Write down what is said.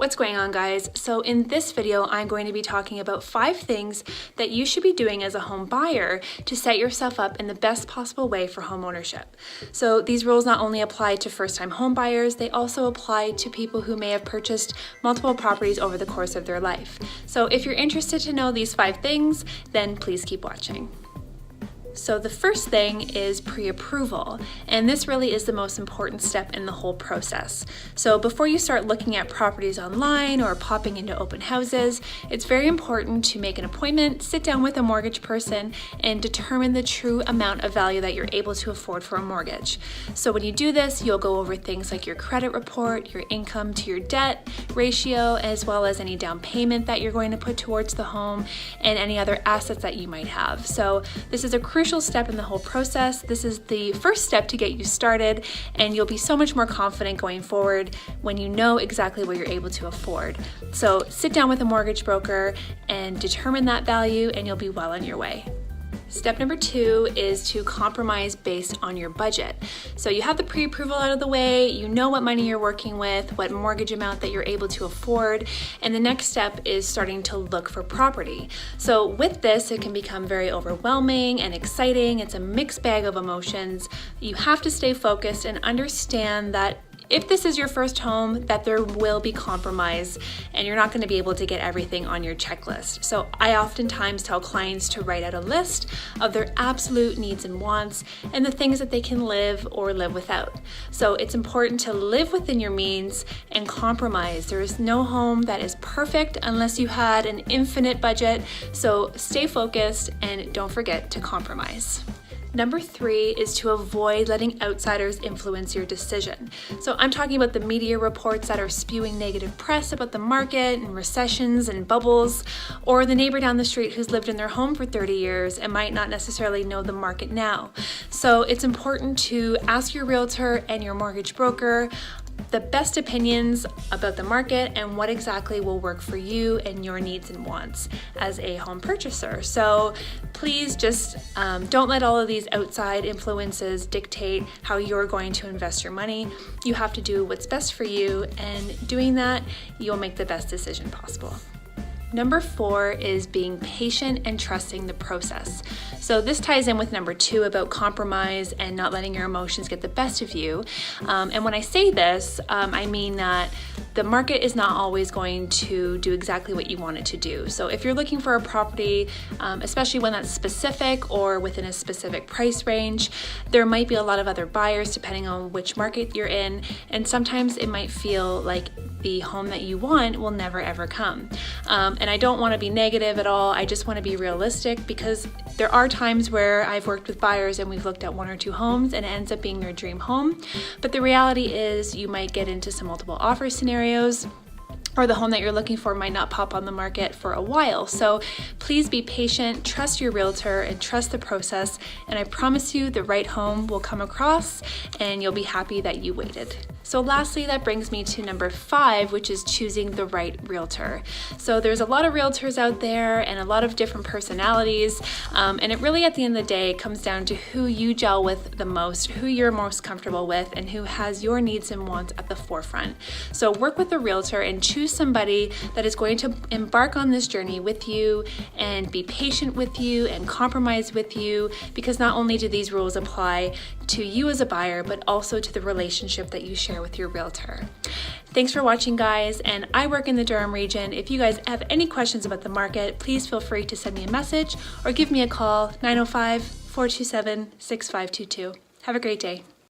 What's going on, guys? So in this video, I'm going to be talking about 5 things that you should be doing as a home buyer to set yourself up in the best possible way for home ownership. So these rules not only apply to first-time home buyers, they also apply to people who may have purchased multiple properties over the course of their life. So if you're interested to know these 5 things, then please keep watching. So the first thing is pre-approval, and this really is the most important step in the whole process. So before you start looking at properties online or popping into open houses, it's very important to make an appointment, sit down with a mortgage person, and determine the true amount of value that you're able to afford for a mortgage. So when you do this, you'll go over things like your credit report, your income to your debt ratio, as well as any down payment that you're going to put towards the home and any other assets that you might have. So this is a crucial step in the whole process. This is the first step to get you started, and you'll be so much more confident going forward when you know exactly what you're able to afford. So sit down with a mortgage broker and determine that value, and you'll be well on your way. Step number 2 is to compromise based on your budget. So you have the pre-approval out of the way, you know what money you're working with, what mortgage amount that you're able to afford, and the next step is starting to look for property. So with this, it can become very overwhelming and exciting. It's a mixed bag of emotions. You have to stay focused and understand that if this is your first home, that there will be compromise and you're not going to be able to get everything on your checklist. So I oftentimes tell clients to write out a list of their absolute needs and wants and the things that they can live or live without. So it's important to live within your means and compromise. There is no home that is perfect unless you had an infinite budget. So stay focused and don't forget to compromise. Number 3 is to avoid letting outsiders influence your decision. So I'm talking about the media reports that are spewing negative press about the market and recessions and bubbles, or the neighbor down the street who's lived in their home for 30 years and might not necessarily know the market now. So it's important to ask your realtor and your mortgage broker the best opinions about the market and what exactly will work for you and your needs and wants as a home purchaser. So please just don't let all of these outside influences dictate how you're going to invest your money. You have to do what's best for you, and doing that, you'll make the best decision possible. Number 4 is being patient and trusting the process. So this ties in with number 2 about compromise and not letting your emotions get the best of you. And when I say this, I mean that the market is not always going to do exactly what you want it to do. So if you're looking for a property, especially one that's specific or within a specific price range, there might be a lot of other buyers depending on which market you're in. And sometimes it might feel like the home that you want will never ever come. And I don't want to be negative at all. I just want to be realistic, because there are times where I've worked with buyers and we've looked at 1 or 2 homes and it ends up being their dream home. But the reality is you might get into some multiple offer scenarios, or the home that you're looking for might not pop on the market for a while. So please be patient, trust your realtor, and trust the process. And I promise you the right home will come across and you'll be happy that you waited. So lastly, that brings me to number 5, which is choosing the right realtor. So there's a lot of realtors out there and a lot of different personalities. And it really, at the end of the day, comes down to who you gel with the most, who you're most comfortable with, and who has your needs and wants at the forefront. So work with a realtor and choose somebody that is going to embark on this journey with you and be patient with you and compromise with you, because not only do these rules apply to you as a buyer, but also to the relationship that you share with your realtor. Thanks for watching, guys, and I work in the Durham region. If you guys have any questions about the market, please feel free to send me a message or give me a call, 905-427-6522. Have a great day.